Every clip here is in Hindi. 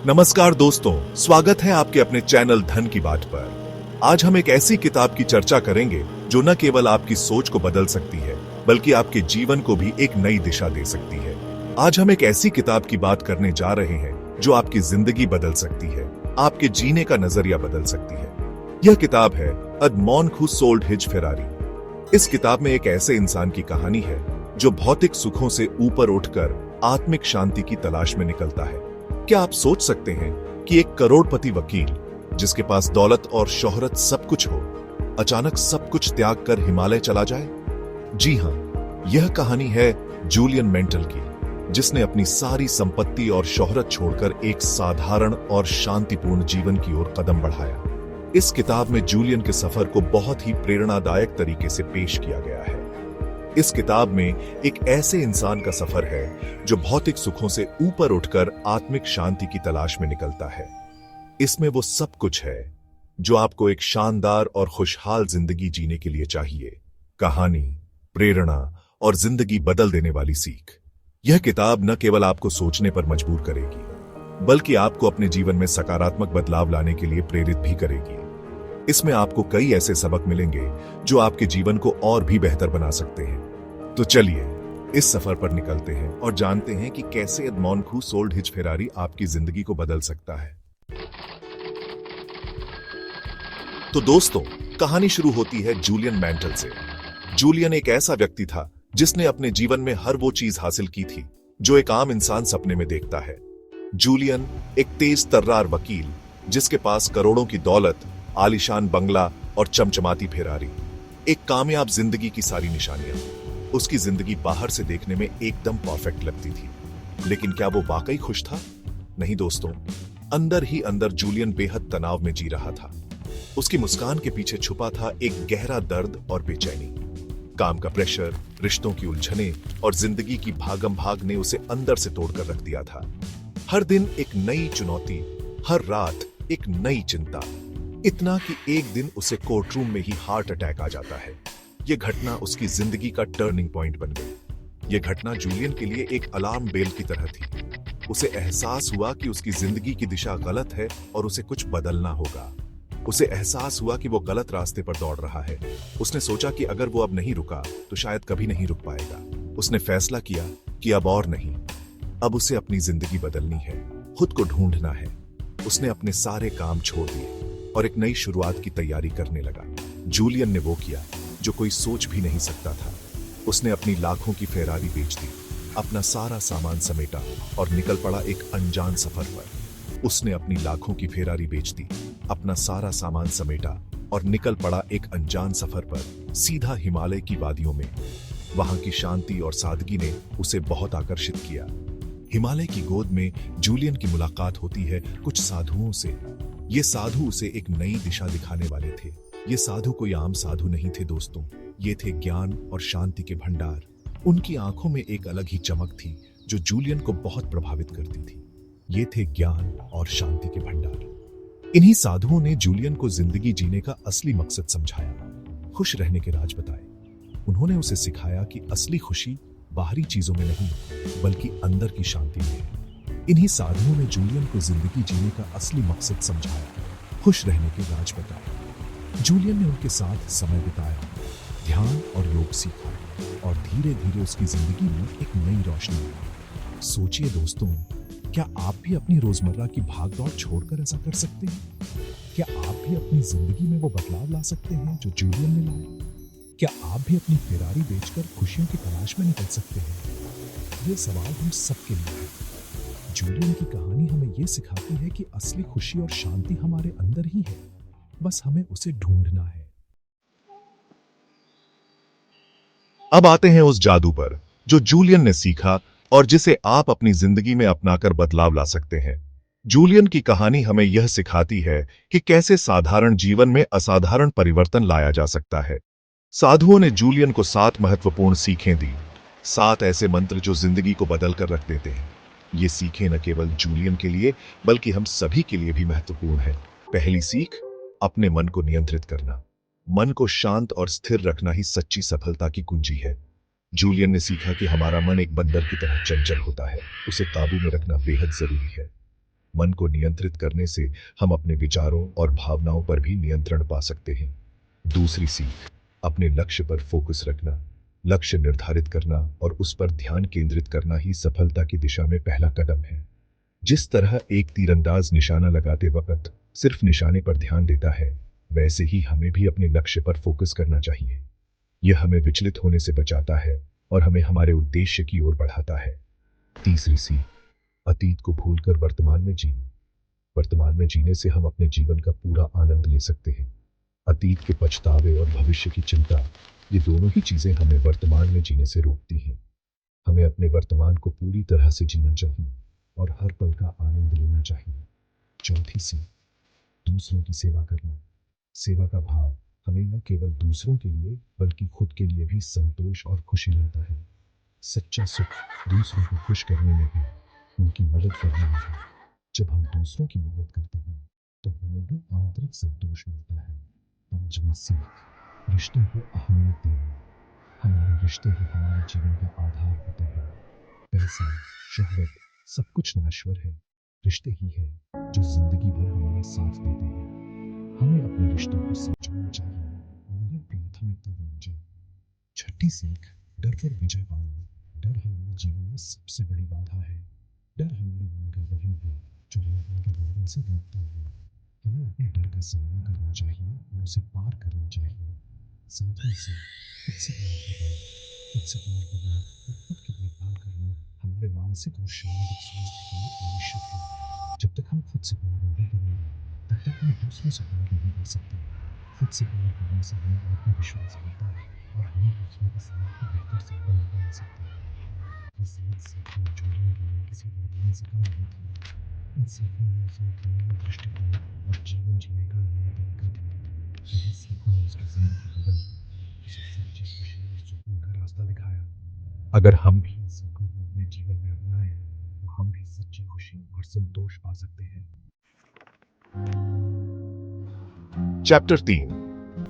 नमस्कार दोस्तों, स्वागत है आपके अपने चैनल धन की बात पर। आज हम एक ऐसी किताब की चर्चा करेंगे जो न केवल आपकी सोच को बदल सकती है बल्कि आपके जीवन को भी एक नई दिशा दे सकती है। आज हम एक ऐसी किताब की बात करने जा रहे हैं जो आपकी जिंदगी बदल सकती है, आपके जीने का नजरिया बदल सकती है। यह किताब है a man who sold his Ferrari. इस किताब में एक ऐसे इंसान की कहानी है जो भौतिक सुखों से ऊपर उठकर आत्मिक शांति की तलाश में निकलता है। क्या आप सोच सकते हैं कि एक करोड़पति वकील जिसके पास दौलत और शोहरत सब कुछ हो, अचानक सब कुछ त्याग कर हिमालय चला जाए? जी हां, यह कहानी है जूलियन मेंटल की, जिसने अपनी सारी संपत्ति और शोहरत छोड़कर एक साधारण और शांतिपूर्ण जीवन की ओर कदम बढ़ाया। इस किताब में जूलियन के सफर को बहुत ही प्रेरणादायक तरीके से पेश किया गया है। इस किताब में एक ऐसे इंसान का सफर है जो भौतिक सुखों से ऊपर उठकर आत्मिक शांति की तलाश में निकलता है। इसमें वो सब कुछ है जो आपको एक शानदार और खुशहाल जिंदगी जीने के लिए चाहिए। कहानी, प्रेरणा और जिंदगी बदल देने वाली सीख। यह किताब न केवल आपको सोचने पर मजबूर करेगी बल्कि आपको अपने जीवन में सकारात्मक बदलाव लाने के लिए प्रेरित भी करेगी। इसमें आपको कई ऐसे सबक मिलेंगे जो आपके जीवन को और भी बेहतर बना सकते हैं। तो चलिए इस सफर पर निकलते हैं और जानते हैं कि कैसे a man who sold his Ferrari आपकी जिंदगी को बदल सकता है। तो दोस्तों, कहानी शुरू होती है जूलियन मेंटल से। जूलियन एक ऐसा व्यक्ति था जिसने अपने जीवन में हर वो चीज हासिल की थी जो एक आम इंसान सपने में देखता है। जूलियन एक तेज तर्रार वकील जिसके पास करोड़ों की दौलत, आलीशान बंगला और चमचमाती फेरारी, एक कामयाब जिंदगी की सारी निशानियां। उसकी जिंदगी बाहर से देखने में एकदम परफेक्ट लगती थी, लेकिन क्या वो वाकई खुश था? नहीं दोस्तों, अंदर ही अंदर जूलियन बेहद तनाव में जी रहा था। उसकी मुस्कान के पीछे छुपा था एक गहरा दर्द और बेचैनी। काम का प्रेशर, रिश्तों की उलझने और जिंदगी की भागम भाग ने उसे अंदर से तोड़कर रख दिया था। हर दिन एक नई चुनौती, हर रात एक नई चिंता, इतना कि एक दिन उसे कोर्टरूम में ही हार्ट अटैक आ जाता है। यह घटना उसकी जिंदगी का टर्निंग पॉइंट बन गई। यह घटना जूलियन के लिए एक अलार्म बेल की तरह थी। उसे एहसास हुआ कि उसकी जिंदगी की दिशा गलत है और उसे कुछ बदलना होगा। उसे एहसास हुआ कि वो गलत रास्ते पर दौड़ रहा है। उसने सोचा कि अगर वो अब नहीं रुका तो शायद कभी नहीं रुक पाएगा। उसने फैसला किया कि अब और नहीं, अब उसे अपनी जिंदगी बदलनी है, खुद को ढूंढना है। उसने अपने सारे काम छोड़ दिए और एक नई शुरुआत की तैयारी करने लगा। जूलियन ने वो किया जो कोई सोच भी नहीं सकता था। उसने अपनी लाखों की फेरारी बेच दी, अपना सारा सामान समेटा और निकल पड़ा एक अनजान सफर पर। उसने अपनी लाखों की फेरारी बेच दी, अपना सारा सामान समेटा और निकल पड़ा एक अनजान सफर पर, सीधा हिमालय की वादियों में। वहां की शांति और सादगी ने उसे बहुत आकर्षित किया। हिमालय की गोद में जूलियन की मुलाकात होती है कुछ साधुओं से। ये साधु उसे एक नई दिशा दिखाने वाले थे। ये साधु कोई आम साधु नहीं थे दोस्तों, ये थे ज्ञान और शांति के भंडार। उनकी आंखों में एक अलग ही चमक थी जो जूलियन को बहुत प्रभावित करती थी। ये थे ज्ञान और शांति के भंडार। इन्हीं साधुओं ने जूलियन को जिंदगी जीने का असली मकसद समझाया, खुश रहने के राज बताए। उन्होंने उसे सिखाया कि असली खुशी बाहरी चीजों में नहीं बल्कि अंदर की शांति में है। इन्हीं साधुओं ने जूलियन को जिंदगी जीने का असली मकसद समझाया, खुश रहने के राज बताए। जूलियन ने उनके साथ समय बिताया, ध्यान और योग सीखा और धीरे धीरे उसकी जिंदगी में एक नई रोशनी आई। सोचिए दोस्तों, क्या आप भी अपनी रोजमर्रा की भागदौड़ छोड़कर ऐसा कर सकते हैं? क्या आप भी अपनी जिंदगी में वो बदलाव ला सकते हैं जो जूलियन ने लाए? क्या आप भी अपनी फेरारी बेचकर खुशियों की तलाश में निकल सकते हैं? ये सवाल हम सबके लिए है। जूलियन की कहानी हमें ये सिखाती है कि असली खुशी और शांति हमारे अंदर ही है, बस हमें उसे ढूंढना है। अब आते हैं उस जादू पर जो जूलियन ने सीखा और जिसे आप अपनी जिंदगी में अपनाकर बदलाव ला सकते हैं। जूलियन की कहानी हमें यह सिखाती है कि कैसे साधारण जीवन में असाधारण परिवर्तन लाया जा सकता है। साधुओं ने जूलियन को 7 महत्वपूर्ण सीखें दी, 7 ऐसे मंत्र जो जिंदगी को बदल कर रख देते हैं। ये सीखें न केवल जूलियन के लिए बल्कि हम सभी के लिए भी महत्वपूर्ण है। पहली सीख, अपने मन को नियंत्रित करना। मन को शांत और स्थिर रखना ही सच्ची सफलता की कुंजी है। जूलियन ने सीखा कि हमारा मन एक बंदर की तरह चंचल होता है, उसे काबू में रखना बेहद जरूरी है। मन को नियंत्रित करने से हम अपने विचारों और भावनाओं पर भी नियंत्रण पा सकते हैं। दूसरी सीख, अपने लक्ष्य पर फोकस रखना। लक्ष्य निर्धारित करना और उस पर ध्यान केंद्रित करना ही सफलता की दिशा में पहला कदम है। जिस तरह एक तीरंदाज निशाना लगाते वक्त सिर्फ निशाने पर ध्यान देता है, वैसे ही हमें भी अपने लक्ष्य पर फोकस करना चाहिए। यह हमें विचलित होने से बचाता है और हमें हमारे उद्देश्य की ओर बढ़ाता है। तीसरी सीख, अतीत को भूलकर वर्तमान में जीना। वर्तमान में जीने से हम अपने जीवन का पूरा आनंद ले सकते हैं। अतीत के पछतावे और भविष्य की चिंता, ये दोनों ही चीजें हमें वर्तमान में जीने से रोकती हैं। हमें अपने वर्तमान को पूरी तरह से जीना चाहिए और हर पल का आनंद लेना चाहिए। चौथी सीख, दूसरों की सेवा करना। सेवा का भाव हमें न केवल दूसरों के लिए बल्कि खुद के लिए भी संतोष और खुशी लाता है। सच्चा सुख दूसरों को खुश करने में है, उनकी मदद करने में है। जब हम दूसरों की मदद करते हैं तो हमें भी आंतरिक संतोष मिलता है। पांचवी सीख, रिश्तों को अहमियत देना। हमारे रिश्ते ही हमारे जीवन का आधार होते हैं। पैसा, शोहरत, सब कुछ नश्वर है। रिश्ते ही है जो जिंदगी भर हमारा साथ देते हैं। हमें अपने रिश्तों को समझना चाहिए, उन्हें प्राथमिकता देनी चाहिए। छठी सीख, डर पर विजय पाना। डर हमारे जीवन में सबसे बड़ी बाधा है। डर हमारे मन का वही है जो हमें आगे बढ़ने से रोकता है। हमें अपने डर का सामना करना चाहिए और उसे पार करना चाहिए। साथी से खुद से प्यार करना, खुद से प्यार करना और खुद की देखभाल करना हमारे मानसिक और शारीरिक स्वास्थ्य के लिए आवश्यक है। जब तक हम खुद से प्यार नहीं करेंगे तब तक हम दूसरों से प्यार नहीं कर सकते। खुद से प्यार करने से हमें आत्मविश्वास बढ़ता है और हम दूसरों के साथ भी बेहतर संबंध बना सकते हैं। ये सात सीखें जीवन के किसी वरदान से कम नहीं थी। इन सीखों ने उसे एक नया दृष्टिकोण और जीवन जीने का नया तरीका दिया। यही सीखों ने उसकी जिंदगी बदल दी, उसे सच्ची खुशी और सुकून का रास्ता दिखाया। अगर हम भी इन सीखों को अपने जीवन में अपनाएं तो हम भी सच्ची खुशी और संतोष पा सकते हैं। चैप्टर 3।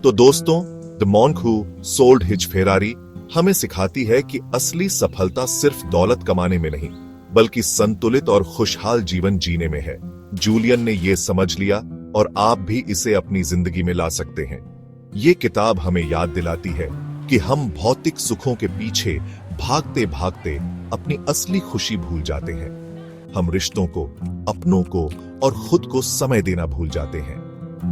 तो दोस्तों, the monk who sold his Ferrari हमें सिखाती है कि असली सफलता सिर्फ दौलत कमाने में नहीं, बल्कि संतुलित और खुशहाल जीवन जीने में है। जूलियन ने यह समझ लिया और आप भी इसे अपनी जिंदगी में ला सकते हैं। ये किताब हमें याद दिलाती है कि हम भौतिक सुखों के पीछे भागते भागते अपनी असली खुशी भूल जाते हैं। हम रिश्तों को, अपनों को और खुद को समय देना भूल जाते हैं।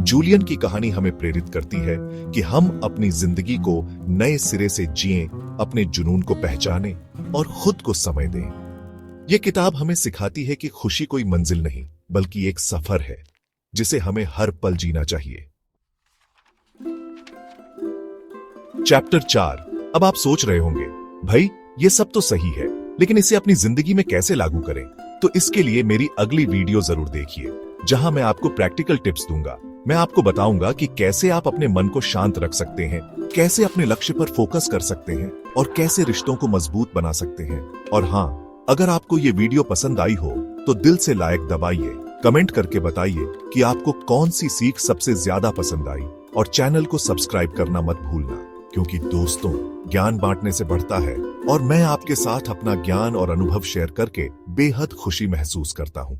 जूलियन की कहानी हमें प्रेरित करती है कि हम अपनी जिंदगी को नए सिरे से जिएं, अपने जुनून को पहचानें और खुद को समय दें। यह किताब हमें सिखाती है कि खुशी कोई मंजिल नहीं, बल्कि एक सफर है जिसे हमें हर पल जीना चाहिए। चैप्टर 4। अब आप सोच रहे होंगे, भाई ये सब तो सही है, लेकिन इसे अपनी जिंदगी में कैसे लागू करें? तो इसके लिए मेरी अगली वीडियो जरूर देखिए, जहां मैं आपको प्रैक्टिकल टिप्स दूंगा। मैं आपको बताऊंगा कि कैसे आप अपने मन को शांत रख सकते हैं, कैसे अपने लक्ष्य पर फोकस कर सकते हैं और कैसे रिश्तों को मजबूत बना सकते हैं। और हाँ, अगर आपको ये वीडियो पसंद आई हो तो दिल से लाइक दबाइए, कमेंट करके बताइए कि आपको कौन सी सीख सबसे ज्यादा पसंद आई और चैनल को सब्सक्राइब करना मत भूलना, क्योंकि दोस्तों, ज्ञान बांटने से बढ़ता है और मैं आपके साथ अपना ज्ञान और अनुभव शेयर करके बेहद खुशी महसूस करता हूं।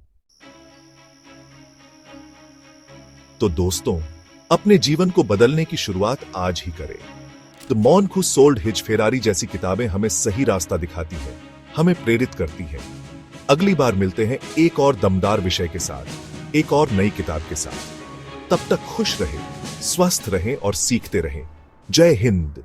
तो दोस्तों, अपने जीवन को बदलने की शुरुआत आज ही करें। The monk who sold his Ferrari जैसी किताबें हमें सही रास्ता दिखाती हैं, हमें प्रेरित करती हैं। अगली बार मिलते हैं एक और दमदार विषय के साथ, एक और नई किताब के साथ। तब तक खुश रहें, स्वस्थ रहें और सीखते रहें। जय हिंद।